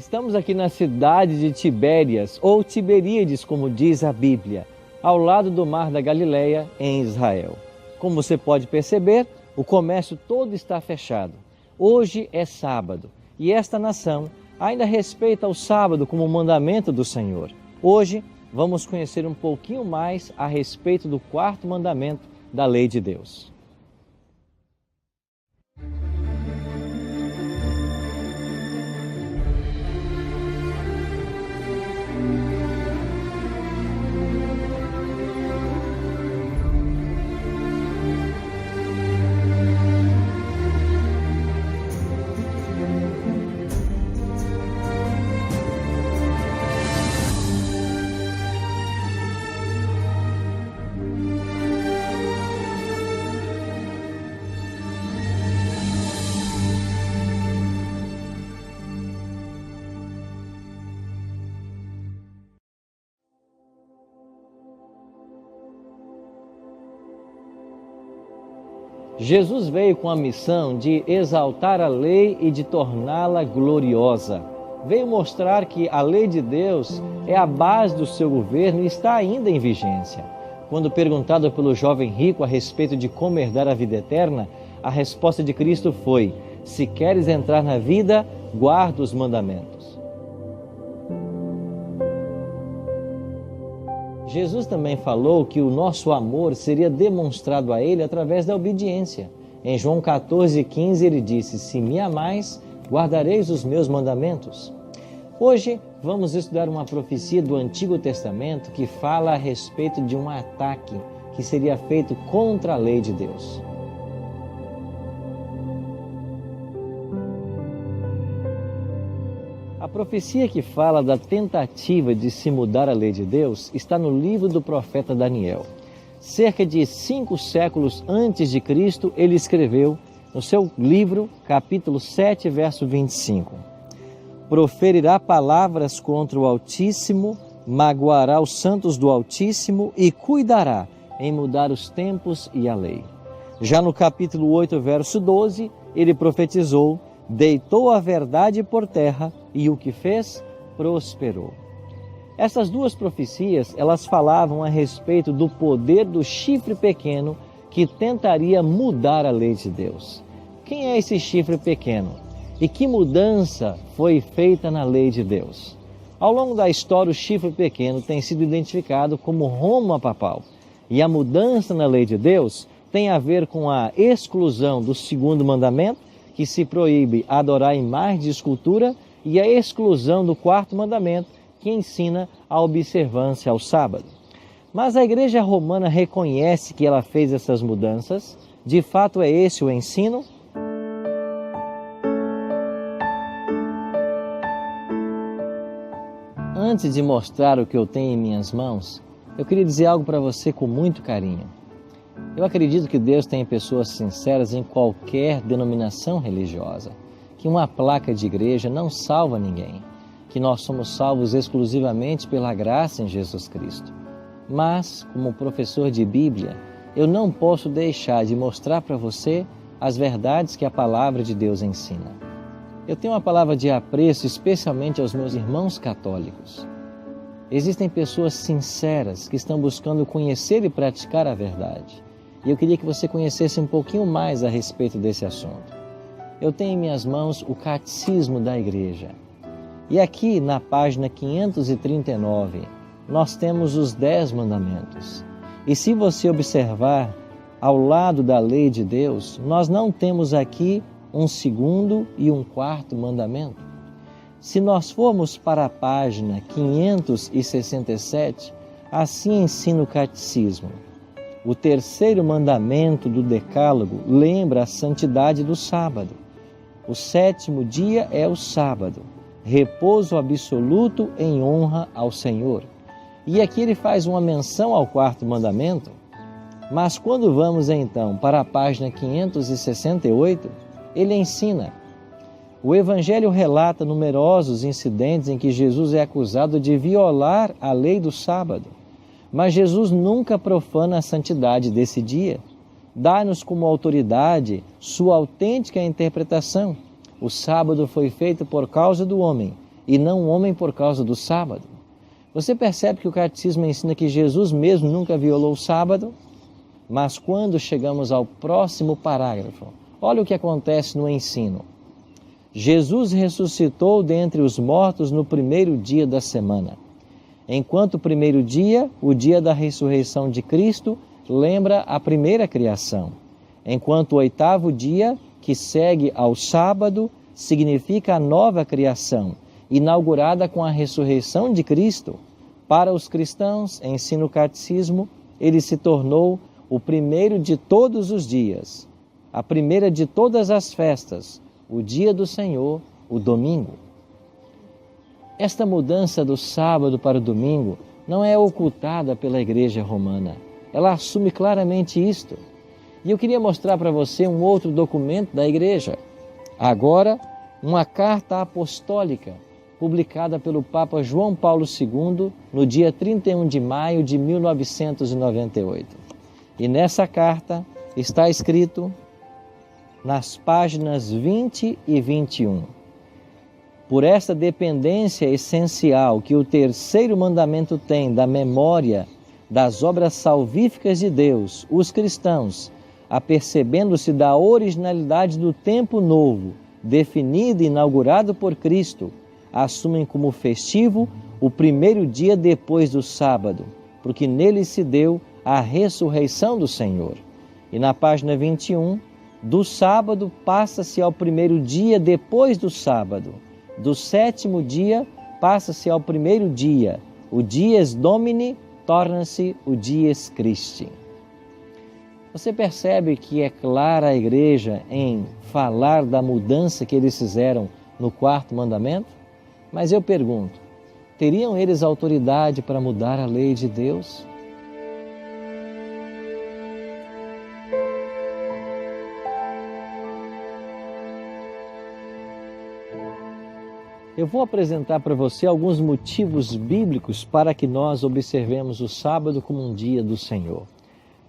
Estamos aqui na cidade de Tibérias, ou Tiberíades, como diz a Bíblia, ao lado do Mar da Galileia, em Israel. Como você pode perceber, o comércio todo está fechado. Hoje é sábado e esta nação ainda respeita o sábado como mandamento do Senhor. Hoje vamos conhecer um pouquinho mais a respeito do quarto mandamento da lei de Deus. Jesus veio com a missão de exaltar a lei e de torná-la gloriosa. Veio mostrar que a lei de Deus é a base do seu governo e está ainda em vigência. Quando perguntado pelo jovem rico a respeito de como herdar a vida eterna, a resposta de Cristo foi: se queres entrar na vida, guarda os mandamentos. Jesus também falou que o nosso amor seria demonstrado a Ele através da obediência. Em João 14,15 ele disse: se me amais, guardareis os meus mandamentos. Hoje vamos estudar uma profecia do Antigo Testamento que fala a respeito de um ataque que seria feito contra a lei de Deus. A profecia que fala da tentativa de se mudar a lei de Deus está no livro do profeta Daniel. Cerca de 5 séculos antes de Cristo, ele escreveu no seu livro, capítulo 7, verso 25. Proferirá palavras contra o Altíssimo, magoará os santos do Altíssimo e cuidará em mudar os tempos e a lei. Já no capítulo 8, verso 12, ele profetizou: deitou a verdade por terra e o que fez, prosperou. Essas duas profecias, elas falavam a respeito do poder do chifre pequeno que tentaria mudar a lei de Deus. Quem é esse chifre pequeno? E que mudança foi feita na lei de Deus? Ao longo da história, o chifre pequeno tem sido identificado como Roma papal. E a mudança na lei de Deus tem a ver com a exclusão do segundo mandamento, que se proíbe adorar imagens de escultura, e a exclusão do quarto mandamento, que ensina a observância ao sábado. Mas a Igreja Romana reconhece que ela fez essas mudanças? De fato, é esse o ensino? Antes de mostrar o que eu tenho em minhas mãos, eu queria dizer algo para você com muito carinho. Eu acredito que Deus tem pessoas sinceras em qualquer denominação religiosa, que uma placa de igreja não salva ninguém, que nós somos salvos exclusivamente pela graça em Jesus Cristo. Mas, como professor de Bíblia, eu não posso deixar de mostrar para você as verdades que a palavra de Deus ensina. Eu tenho uma palavra de apreço especialmente aos meus irmãos católicos. Existem pessoas sinceras que estão buscando conhecer e praticar a verdade. E eu queria que você conhecesse um pouquinho mais a respeito desse assunto. Eu tenho em minhas mãos o Catecismo da Igreja. E aqui na página 539, nós temos os 10 mandamentos. E se você observar, ao lado da lei de Deus, nós não temos aqui um segundo e um quarto mandamento. Se nós formos para a página 567, assim ensina o Catecismo. O terceiro mandamento do Decálogo lembra a santidade do sábado. O 7º dia é o sábado, repouso absoluto em honra ao Senhor. E aqui ele faz uma menção ao quarto mandamento, mas quando vamos então para a página 568, ele ensina: o Evangelho relata numerosos incidentes em que Jesus é acusado de violar a lei do sábado, mas Jesus nunca profana a santidade desse dia. Dá-nos como autoridade sua autêntica interpretação. O sábado foi feito por causa do homem, e não o homem por causa do sábado. Você percebe que o catecismo ensina que Jesus mesmo nunca violou o sábado? Mas quando chegamos ao próximo parágrafo, olha o que acontece no ensino. Jesus ressuscitou dentre os mortos no primeiro dia da semana. Enquanto o primeiro dia, o dia da ressurreição de Cristo, lembra a primeira criação. Enquanto o oitavo dia, que segue ao sábado, significa a nova criação, inaugurada com a ressurreição de Cristo. Para os cristãos, ensina o catecismo, ele se tornou o primeiro de todos os dias, a primeira de todas as festas, o dia do Senhor, o domingo. Esta mudança do sábado para o domingo não é ocultada pela Igreja Romana. Ela assume claramente isto. E eu queria mostrar para você um outro documento da Igreja. Agora, uma carta apostólica publicada pelo Papa João Paulo II no dia 31 de maio de 1998. E nessa carta está escrito nas páginas 20 e 21. Por esta dependência essencial que o terceiro mandamento tem da memória das obras salvíficas de Deus, os cristãos, apercebendo-se da originalidade do tempo novo, definido e inaugurado por Cristo, assumem como festivo o primeiro dia depois do sábado, porque nele se deu a ressurreição do Senhor. E na página 21, do sábado passa-se ao primeiro dia depois do sábado. Do sétimo dia passa-se ao primeiro dia. O dies Domini torna-se o dies Christi. Você percebe que é clara a Igreja em falar da mudança que eles fizeram no quarto mandamento? Mas eu pergunto, teriam eles autoridade para mudar a lei de Deus? Eu vou apresentar para você alguns motivos bíblicos para que nós observemos o sábado como um dia do Senhor.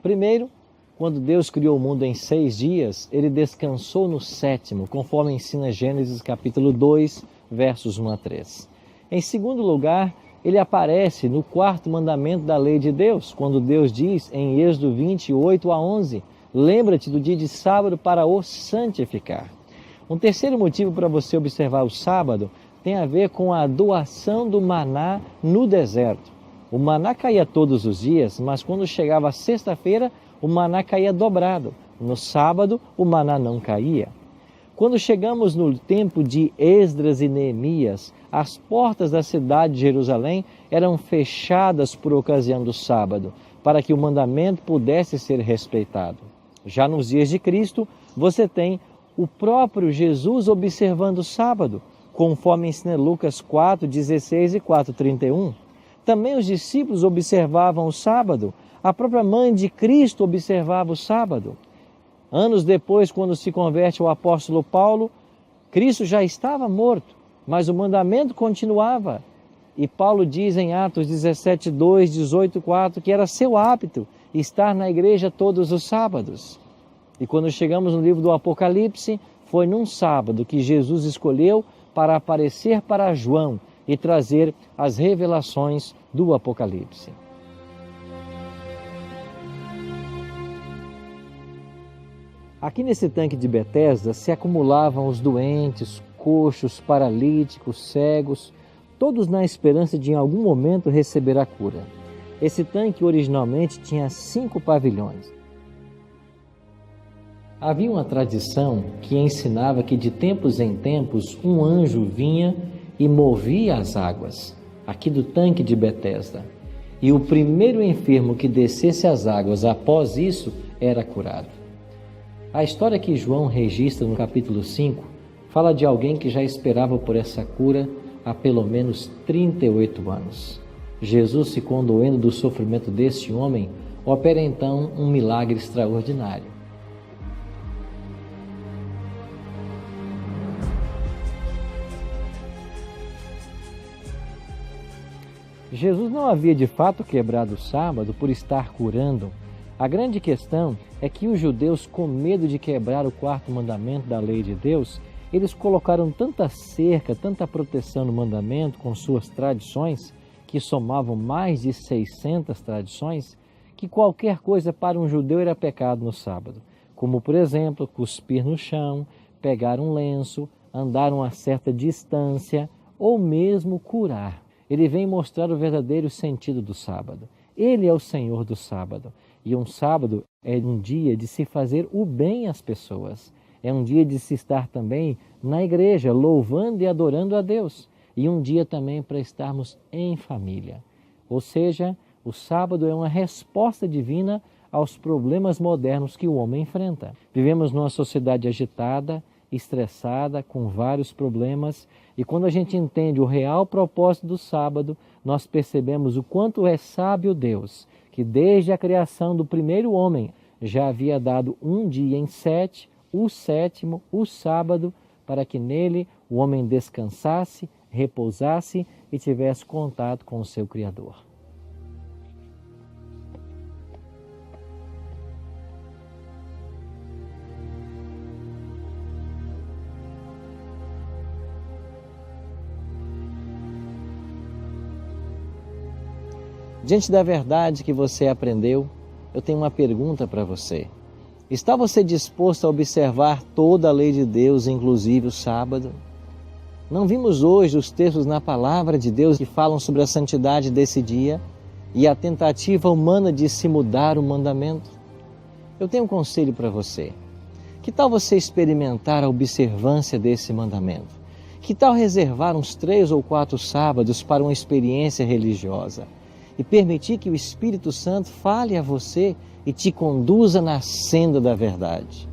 Primeiro, quando Deus criou o mundo em 6 dias, Ele descansou no sétimo, conforme ensina Gênesis capítulo 2, versos 1 a 3. Em segundo lugar, Ele aparece no quarto mandamento da lei de Deus, quando Deus diz em Êxodo 28 a 11, lembra-te do dia de sábado para o santificar. Um terceiro motivo para você observar o sábado tem a ver com a doação do maná no deserto. O maná caía todos os dias, mas quando chegava a sexta-feira, o maná caía dobrado. No sábado, o maná não caía. Quando chegamos no tempo de Esdras e Neemias, as portas da cidade de Jerusalém eram fechadas por ocasião do sábado, para que o mandamento pudesse ser respeitado. Já nos dias de Cristo, você tem o próprio Jesus observando o sábado, conforme ensina Lucas 4, 16 e 4, 31. Também os discípulos observavam o sábado. A própria mãe de Cristo observava o sábado. Anos depois, quando se converte o apóstolo Paulo, Cristo já estava morto, mas o mandamento continuava. E Paulo diz em Atos 17, 2, 18, 4, que era seu hábito estar na igreja todos os sábados. E quando chegamos no livro do Apocalipse, foi num sábado que Jesus escolheu para aparecer para João e trazer as revelações do Apocalipse. Aqui nesse tanque de Betesda se acumulavam os doentes, coxos, paralíticos, cegos, todos na esperança de em algum momento receber a cura. Esse tanque originalmente tinha 5 pavilhões. Havia uma tradição que ensinava que de tempos em tempos um anjo vinha e movia as águas, aqui do tanque de Betesda. E o primeiro enfermo que descesse as águas após isso era curado. A história que João registra no capítulo 5 fala de alguém que já esperava por essa cura há pelo menos 38 anos. Jesus, se condoendo do sofrimento deste homem, opera então um milagre extraordinário. Jesus não havia de fato quebrado o sábado por estar curando. A grande questão é que os judeus, com medo de quebrar o quarto mandamento da lei de Deus, Eles colocaram tanta cerca, tanta proteção no mandamento com suas tradições, que somavam mais de 600 tradições, que qualquer coisa para um judeu era pecado no sábado, como, por exemplo, cuspir no chão, pegar um lenço, andar uma certa distância ou mesmo curar. Ele vem mostrar o verdadeiro sentido do sábado. Ele é o Senhor do sábado. E um sábado é um dia de se fazer o bem às pessoas. É um dia de se estar também na igreja, louvando e adorando a Deus. E um dia também para estarmos em família. Ou seja, o sábado é uma resposta divina aos problemas modernos que o homem enfrenta. Vivemos numa sociedade agitada, estressada, com vários problemas, e quando a gente entende o real propósito do sábado, nós percebemos o quanto é sábio Deus, que desde a criação do primeiro homem já havia dado um dia em 7, o sétimo, o sábado, para que nele o homem descansasse, repousasse e tivesse contato com o seu Criador. Diante da verdade que você aprendeu, eu tenho uma pergunta para você. Está você disposto a observar toda a lei de Deus, inclusive o sábado? Não vimos hoje os textos na palavra de Deus que falam sobre a santidade desse dia e a tentativa humana de se mudar o mandamento? Eu tenho um conselho para você. Que tal você experimentar a observância desse mandamento? Que tal reservar uns 3 ou 4 sábados para uma experiência religiosa? E permitir que o Espírito Santo fale a você e te conduza na senda da verdade.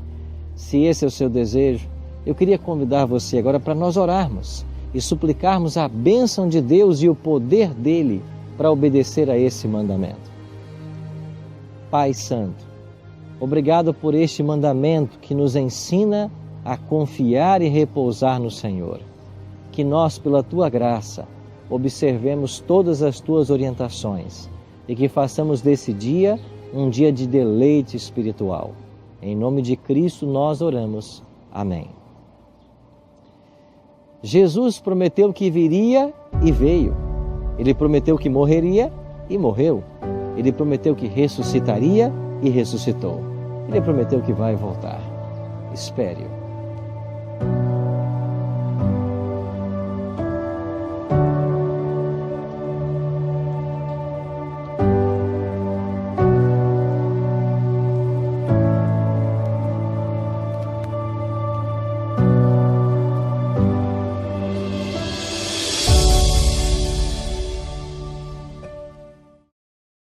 Se esse é o seu desejo, eu queria convidar você agora para nós orarmos e suplicarmos a bênção de Deus e o poder dele para obedecer a esse mandamento. Pai Santo, obrigado por este mandamento que nos ensina a confiar e repousar no Senhor. Que nós, pela tua graça, observemos todas as tuas orientações e que façamos desse dia um dia de deleite espiritual. Em nome de Cristo nós oramos. Amém. Jesus prometeu que viria e veio. Ele prometeu que morreria e morreu. Ele prometeu que ressuscitaria e ressuscitou. Ele prometeu que vai voltar. Espere-o.